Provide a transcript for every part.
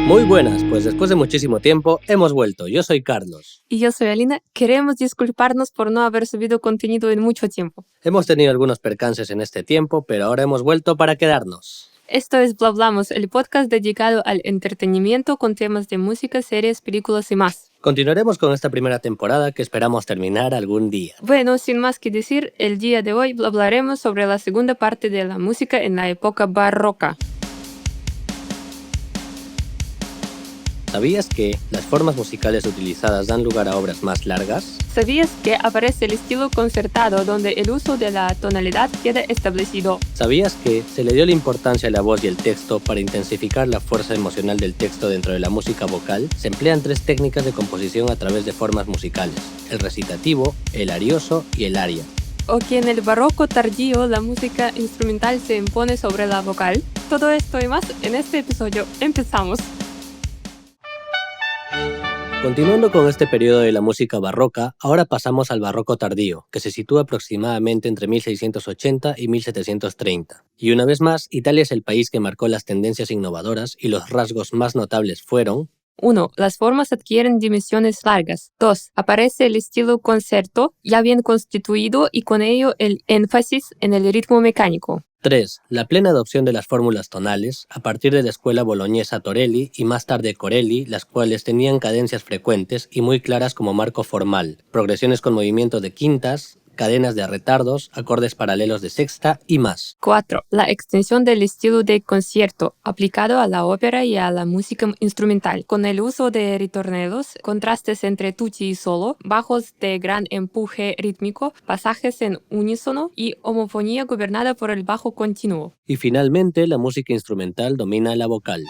Muy buenas, pues después de muchísimo tiempo hemos vuelto. Yo soy Carlos. Y yo soy Alina. Queremos disculparnos por no haber subido contenido en mucho tiempo. Hemos tenido algunos percances en este tiempo, pero ahora hemos vuelto para quedarnos. Esto es Blablamos, el podcast dedicado al entretenimiento con temas de música, series, películas y más. Continuaremos con esta primera temporada que esperamos terminar algún día. Bueno, sin más que decir, el día de hoy hablaremos sobre la segunda parte de la música en la época barroca. ¿Sabías que las formas musicales utilizadas dan lugar a obras más largas? ¿Sabías que aparece el estilo concertado donde el uso de la tonalidad queda establecido? ¿Sabías que se le dio la importancia a la voz y el texto para intensificar la fuerza emocional del texto dentro de la música vocal? Se emplean tres técnicas de composición a través de formas musicales: el recitativo, el arioso y el aria. ¿O que en el barroco tardío la música instrumental se impone sobre la vocal? Todo esto y más en este episodio. ¡Empezamos! Continuando con este periodo de la música barroca, ahora pasamos al barroco tardío, que se sitúa aproximadamente entre 1680 y 1730. Y una vez más, Italia es el país que marcó las tendencias innovadoras y los rasgos más notables fueron: 1. Las formas adquieren dimensiones largas. 2. Aparece el estilo concerto, ya bien constituido y con ello el énfasis en el ritmo mecánico. 3. La plena adopción de las fórmulas tonales, a partir de la escuela boloñesa Torelli y más tarde Corelli, las cuales tenían cadencias frecuentes y muy claras como marco formal, progresiones con movimientos de quintas, cadenas de retardos, acordes paralelos de sexta y más. 4. La extensión del estilo de concierto, aplicado a la ópera y a la música instrumental, con el uso de ritornelos, contrastes entre tutti y solo, bajos de gran empuje rítmico, pasajes en unísono y homofonía gobernada por el bajo continuo. Y finalmente, la música instrumental domina la vocal.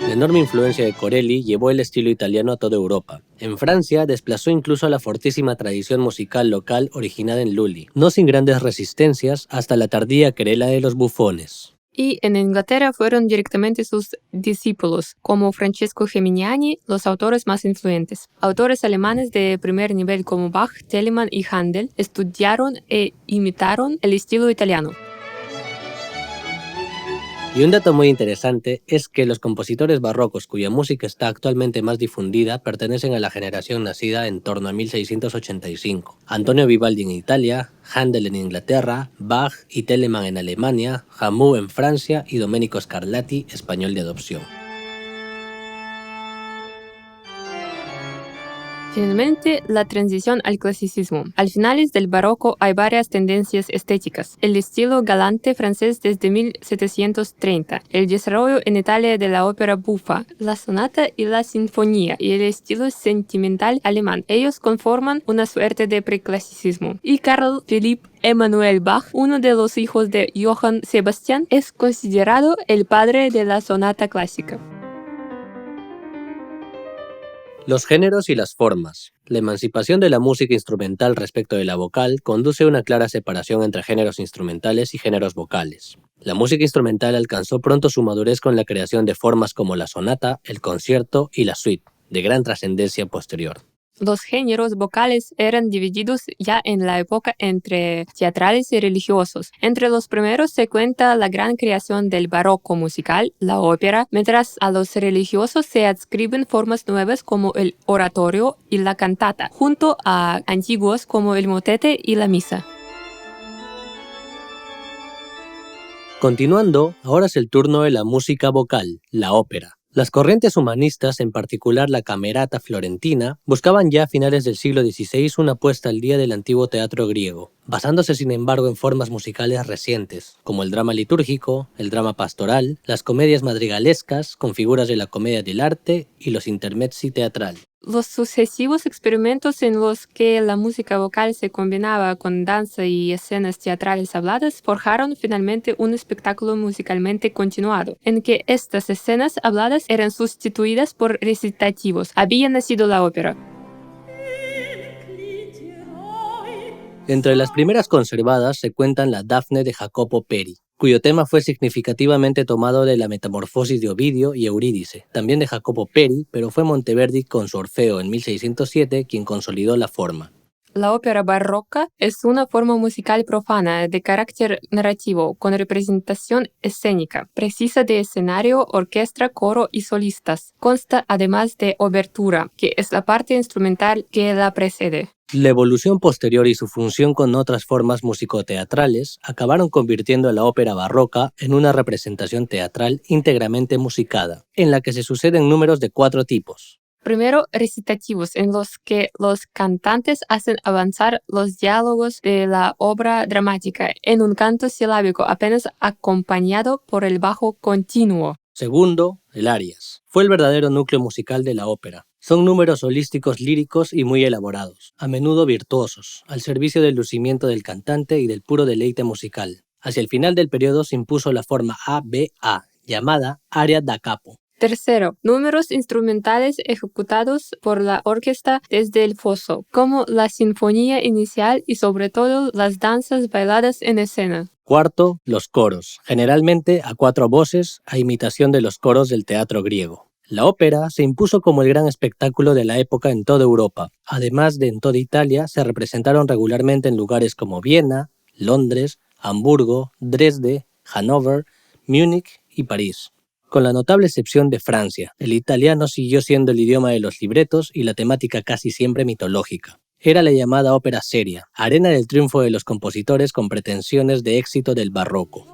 La enorme influencia de Corelli llevó el estilo italiano a toda Europa. En Francia desplazó incluso a la fortísima tradición musical local originada en Lully, no sin grandes resistencias hasta la tardía querela de los bufones. Y en Inglaterra fueron directamente sus discípulos, como Francesco Geminiani, los autores más influyentes. Autores alemanes de primer nivel como Bach, Telemann y Händel estudiaron e imitaron el estilo italiano. Y un dato muy interesante es que los compositores barrocos cuya música está actualmente más difundida pertenecen a la generación nacida en torno a 1685. Antonio Vivaldi en Italia, Händel en Inglaterra, Bach y Telemann en Alemania, Rameau en Francia y Domenico Scarlatti, español de adopción. Finalmente, la transición al clasicismo. Al finales del barroco hay varias tendencias estéticas. El estilo galante francés desde 1730, el desarrollo en Italia de la ópera buffa, la sonata y la sinfonía, y el estilo sentimental alemán. Ellos conforman una suerte de preclasicismo. Y Carl Philipp Emanuel Bach, uno de los hijos de Johann Sebastian, es considerado el padre de la sonata clásica. Los géneros y las formas. La emancipación de la música instrumental respecto de la vocal conduce a una clara separación entre géneros instrumentales y géneros vocales. La música instrumental alcanzó pronto su madurez con la creación de formas como la sonata, el concierto y la suite, de gran trascendencia posterior. Los géneros vocales eran divididos ya en la época entre teatrales y religiosos. Entre los primeros se cuenta la gran creación del barroco musical, la ópera, mientras a los religiosos se adscriben formas nuevas como el oratorio y la cantata, junto a antiguos como el motete y la misa. Continuando, ahora es el turno de la música vocal, la ópera. Las corrientes humanistas, en particular la camerata florentina, buscaban ya a finales del siglo XVI una puesta al día del antiguo teatro griego, basándose sin embargo en formas musicales recientes, como el drama litúrgico, el drama pastoral, las comedias madrigalescas con figuras de la comedia dell'arte y los intermezzi teatral. Los sucesivos experimentos en los que la música vocal se combinaba con danza y escenas teatrales habladas forjaron finalmente un espectáculo musicalmente continuado, en que estas escenas habladas eran sustituidas por recitativos. Había nacido la ópera. Entre las primeras conservadas se cuentan la Dafne de Jacopo Peri, cuyo tema fue significativamente tomado de la Metamorfosis de Ovidio y Eurídice, también de Jacopo Peri, pero fue Monteverdi con su Orfeo en 1607 quien consolidó la forma. La ópera barroca es una forma musical profana de carácter narrativo con representación escénica, precisa de escenario, orquesta, coro y solistas. Consta además de obertura, que es la parte instrumental que la precede. La evolución posterior y su función con otras formas musicoteatrales acabaron convirtiendo a la ópera barroca en una representación teatral íntegramente musicada, en la que se suceden números de 4 tipos. Primero, recitativos, en los que los cantantes hacen avanzar los diálogos de la obra dramática en un canto silábico apenas acompañado por el bajo continuo. Segundo, el arias. Fue el verdadero núcleo musical de la ópera. Son números holísticos líricos y muy elaborados, a menudo virtuosos, al servicio del lucimiento del cantante y del puro deleite musical. Hacia el final del periodo se impuso la forma ABA, llamada aria da capo. Tercero, números instrumentales ejecutados por la orquesta desde el foso, como la sinfonía inicial y sobre todo las danzas bailadas en escena. Cuarto, los coros, generalmente a 4 voces, a imitación de los coros del teatro griego. La ópera se impuso como el gran espectáculo de la época en toda Europa. Además de en toda Italia, se representaron regularmente en lugares como Viena, Londres, Hamburgo, Dresde, Hannover, Múnich y París. Con la notable excepción de Francia, el italiano siguió siendo el idioma de los libretos y la temática casi siempre mitológica. Era la llamada ópera seria, arena del triunfo de los compositores con pretensiones de éxito del barroco.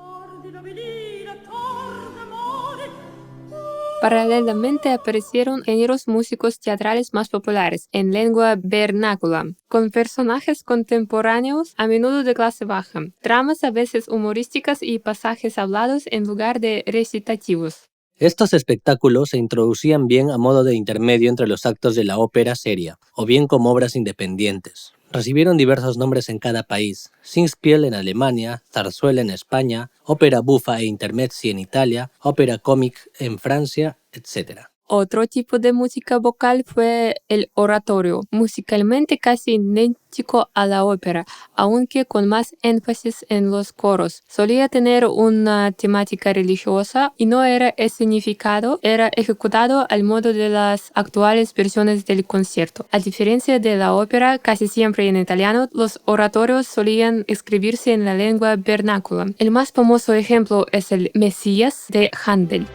Paralelamente aparecieron géneros músicos teatrales más populares, en lengua vernácula, con personajes contemporáneos a menudo de clase baja, tramas a veces humorísticas y pasajes hablados en lugar de recitativos. Estos espectáculos se introducían bien a modo de intermedio entre los actos de la ópera seria, o bien como obras independientes. Recibieron diversos nombres en cada país: Singspiel en Alemania, zarzuela en España, ópera buffa e intermezzi en Italia, ópera cómic en Francia, etc. Otro tipo de música vocal fue el oratorio, musicalmente casi idéntico a la ópera, aunque con más énfasis en los coros. Solía tener una temática religiosa y no era escenificado, era ejecutado al modo de las actuales versiones del concierto. A diferencia de la ópera, casi siempre en italiano, los oratorios solían escribirse en la lengua vernácula. El más famoso ejemplo es el Mesías de Händel.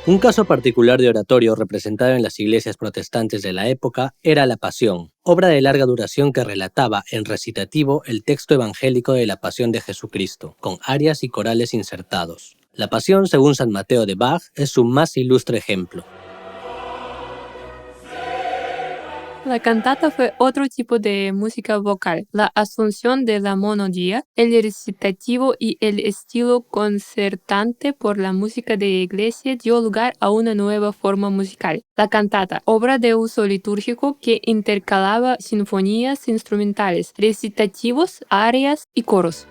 Un caso particular de oratorio representado en las iglesias protestantes de la época era la Pasión, obra de larga duración que relataba en recitativo el texto evangélico de la Pasión de Jesucristo, con arias y corales insertados. La Pasión, según San Mateo de Bach, es su más ilustre ejemplo. La cantata fue otro tipo de música vocal. La asunción de la monodía, el recitativo y el estilo concertante por la música de iglesia dio lugar a una nueva forma musical. La cantata, obra de uso litúrgico que intercalaba sinfonías instrumentales, recitativos, arias y coros.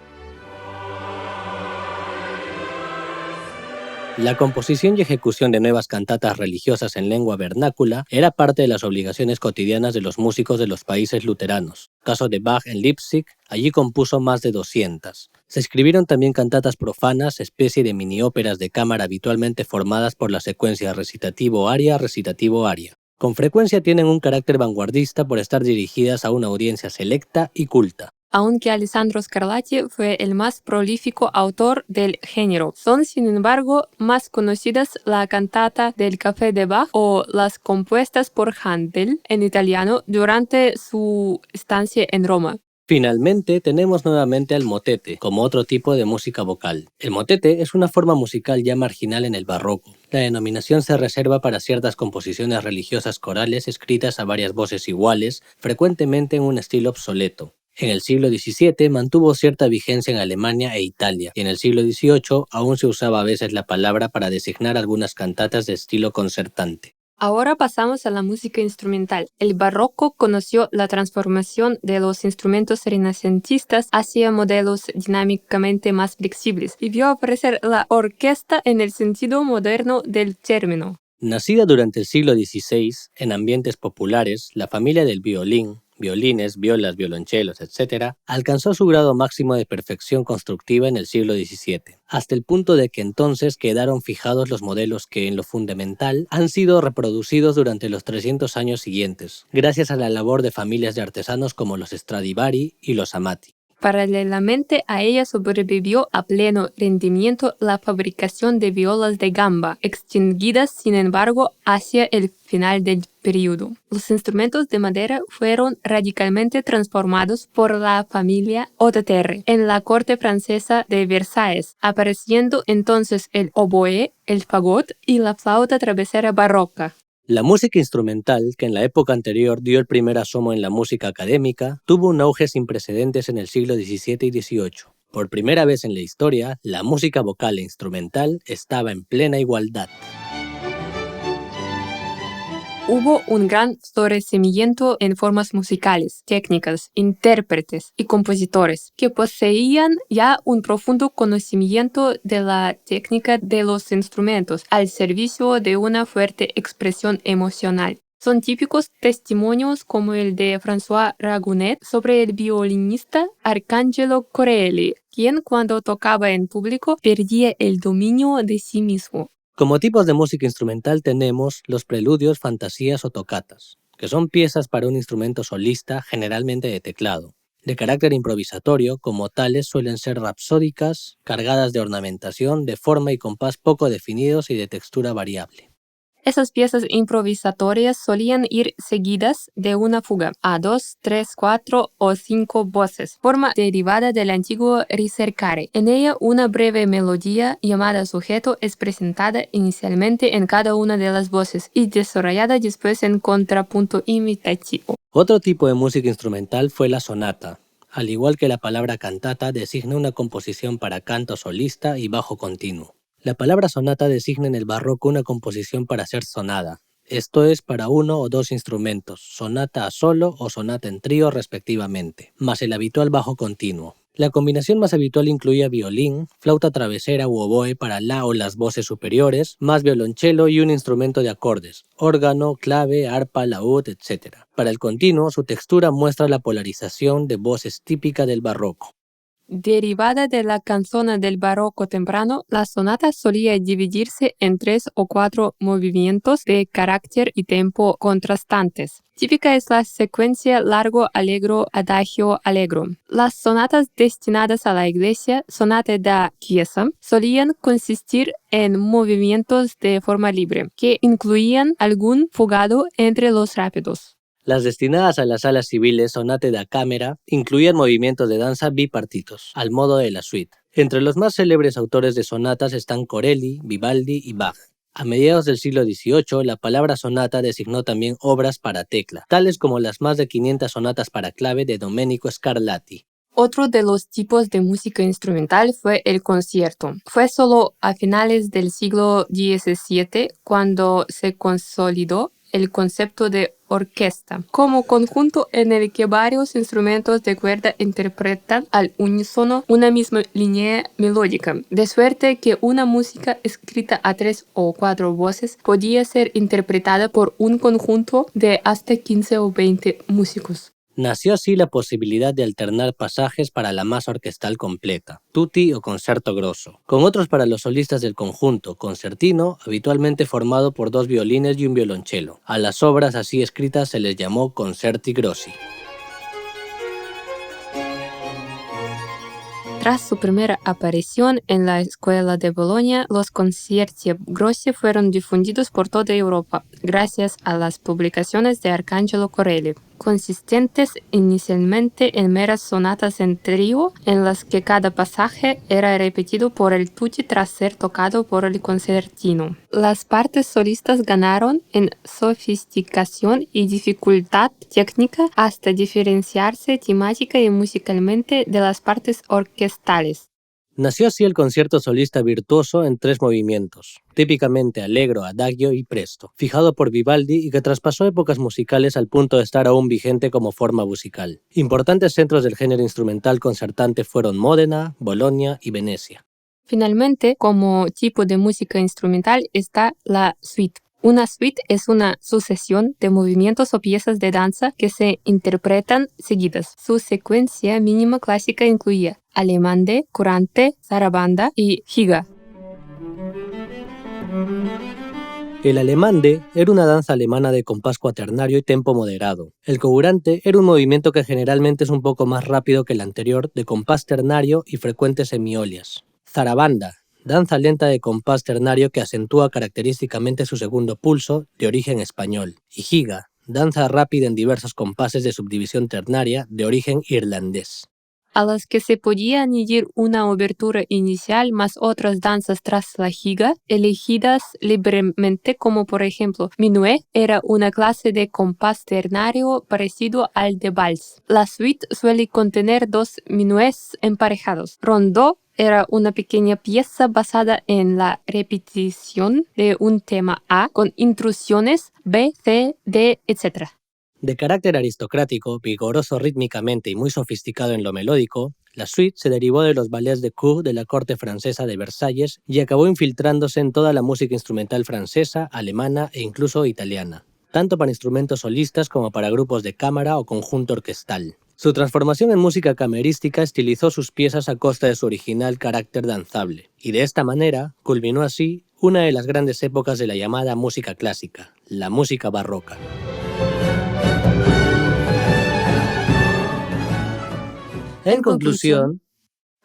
La composición y ejecución de nuevas cantatas religiosas en lengua vernácula era parte de las obligaciones cotidianas de los músicos de los países luteranos. Caso de Bach en Leipzig, allí compuso más de 200. Se escribieron también cantatas profanas, especie de mini-óperas de cámara habitualmente formadas por la secuencia recitativo-aria, recitativo-aria. Con frecuencia tienen un carácter vanguardista por estar dirigidas a una audiencia selecta y culta. Aunque Alessandro Scarlatti fue el más prolífico autor del género, son sin embargo más conocidas la cantata del Café de Bach o las compuestas por Händel en italiano durante su estancia en Roma. Finalmente, tenemos nuevamente al motete, como otro tipo de música vocal. El motete es una forma musical ya marginal en el barroco. La denominación se reserva para ciertas composiciones religiosas corales escritas a varias voces iguales, frecuentemente en un estilo obsoleto. En el siglo XVII mantuvo cierta vigencia en Alemania e Italia, y en el siglo XVIII aún se usaba a veces la palabra para designar algunas cantatas de estilo concertante. Ahora pasamos a la música instrumental. El barroco conoció la transformación de los instrumentos renacentistas hacia modelos dinámicamente más flexibles y vio aparecer la orquesta en el sentido moderno del término. Nacida durante el siglo XVI, en ambientes populares, la familia del violín, violines, violas, violonchelos, etc., alcanzó su grado máximo de perfección constructiva en el siglo XVII, hasta el punto de que entonces quedaron fijados los modelos que, en lo fundamental, han sido reproducidos durante los 300 años siguientes, gracias a la labor de familias de artesanos como los Stradivari y los Amati. Paralelamente a ella sobrevivió a pleno rendimiento la fabricación de violas de gamba, extinguidas sin embargo hacia el final del período. Los instrumentos de madera fueron radicalmente transformados por la familia Hauteterre en la corte francesa de Versalles, apareciendo entonces el oboe, el fagot y la flauta travesera barroca. La música instrumental, que en la época anterior dio el primer asomo en la música académica, tuvo un auge sin precedentes en el siglo XVII y XVIII. Por primera vez en la historia, la música vocal e instrumental estaba en plena igualdad. Hubo un gran florecimiento en formas musicales, técnicas, intérpretes y compositores que poseían ya un profundo conocimiento de la técnica de los instrumentos al servicio de una fuerte expresión emocional. Son típicos testimonios como el de François Raguenet sobre el violinista Arcangelo Corelli, quien cuando tocaba en público perdía el dominio de sí mismo. Como tipos de música instrumental tenemos los preludios, fantasías o tocatas, que son piezas para un instrumento solista, generalmente de teclado. De carácter improvisatorio, como tales suelen ser rapsódicas, cargadas de ornamentación, de forma y compás poco definidos y de textura variable. Esas piezas improvisatorias solían ir seguidas de una fuga a 2, 3, 4 o 5 voces, forma derivada del antiguo ricercare. En ella una breve melodía llamada sujeto es presentada inicialmente en cada una de las voces y desarrollada después en contrapunto imitativo. Otro tipo de música instrumental fue la sonata. Al igual que la palabra cantata, designa una composición para canto solista y bajo continuo. La palabra sonata designa en el barroco una composición para ser sonada, esto es para uno o dos instrumentos, sonata a solo o sonata en trío respectivamente, más el habitual bajo continuo. La combinación más habitual incluía violín, flauta travesera u oboe para la o las voces superiores, más violonchelo y un instrumento de acordes, órgano, clave, arpa, laúd, etc. Para el continuo, su textura muestra la polarización de voces típica del barroco. Derivada de la canzona del barroco temprano, la sonata solía dividirse en 3 o 4 movimientos de carácter y tempo contrastantes. Típica es la secuencia largo, allegro, adagio, allegro. Las sonatas destinadas a la iglesia, sonate da chiesa, solían consistir en movimientos de forma libre, que incluían algún fugado entre los rápidos. Las destinadas a las salas civiles, sonate da camera, incluían movimientos de danza bipartitos, al modo de la suite. Entre los más célebres autores de sonatas están Corelli, Vivaldi y Bach. A mediados del siglo XVIII, la palabra sonata designó también obras para tecla, tales como las más de 500 sonatas para clave de Domenico Scarlatti. Otro de los tipos de música instrumental fue el concierto. Fue solo a finales del siglo XVII cuando se consolidó el concepto de orquesta, como conjunto en el que varios instrumentos de cuerda interpretan al unísono una misma línea melódica, de suerte que una música escrita a 3 o 4 voces podía ser interpretada por un conjunto de hasta 15 o 20 músicos. Nació así la posibilidad de alternar pasajes para la masa orquestal completa, tutti o concerto grosso, con otros para los solistas del conjunto, concertino, habitualmente formado por 2 violines y un violonchelo. A las obras así escritas se les llamó concerti grossi. Tras su primera aparición en la escuela de Bolonia, los concerti grossi fueron difundidos por toda Europa, gracias a las publicaciones de Arcangelo Corelli, consistentes inicialmente en meras sonatas en trío, en las que cada pasaje era repetido por el tutti tras ser tocado por el concertino. Las partes solistas ganaron en sofisticación y dificultad técnica hasta diferenciarse temática y musicalmente de las partes orquestales. Nació así el concierto solista virtuoso en 3 movimientos, típicamente allegro, adagio y presto, fijado por Vivaldi y que traspasó épocas musicales al punto de estar aún vigente como forma musical. Importantes centros del género instrumental concertante fueron Módena, Bolonia y Venecia. Finalmente, como tipo de música instrumental está la suite. Una suite es una sucesión de movimientos o piezas de danza que se interpretan seguidas. Su secuencia mínima clásica incluía alemande, curante, zarabanda y giga. El alemande era una danza alemana de compás cuaternario y tempo moderado. El courante era un movimiento que generalmente es un poco más rápido que el anterior, de compás ternario y frecuentes semiolias. Zarabanda, danza lenta de compás ternario que acentúa característicamente su segundo pulso, de origen español. Y giga, danza rápida en diversos compases de subdivisión ternaria, de origen irlandés. A las que se podía añadir una obertura inicial más otras danzas tras la giga, elegidas libremente, como por ejemplo minuet, era una clase de compás ternario parecido al de vals. La suite suele contener 2 minuets emparejados. Rondó era una pequeña pieza basada en la repetición de un tema A con intrusiones B, C, D, etc. De carácter aristocrático, vigoroso rítmicamente y muy sofisticado en lo melódico, la suite se derivó de los ballets de cour de la corte francesa de Versalles y acabó infiltrándose en toda la música instrumental francesa, alemana e incluso italiana, tanto para instrumentos solistas como para grupos de cámara o conjunto orquestal. Su transformación en música camerística estilizó sus piezas a costa de su original carácter danzable, y de esta manera culminó así una de las grandes épocas de la llamada música clásica, la música barroca. En conclusión,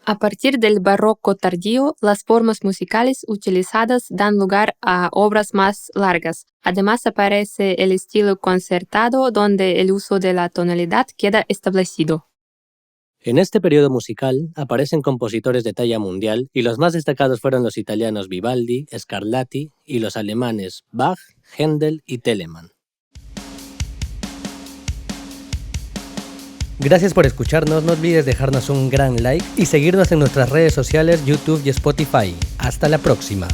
a partir del barroco tardío, las formas musicales utilizadas dan lugar a obras más largas. Además aparece el estilo concertado, donde el uso de la tonalidad queda establecido. En este periodo musical aparecen compositores de talla mundial y los más destacados fueron los italianos Vivaldi, Scarlatti y los alemanes Bach, Händel y Telemann. Gracias por escucharnos, no olvides dejarnos un gran like y seguirnos en nuestras redes sociales YouTube y Spotify. Hasta la próxima.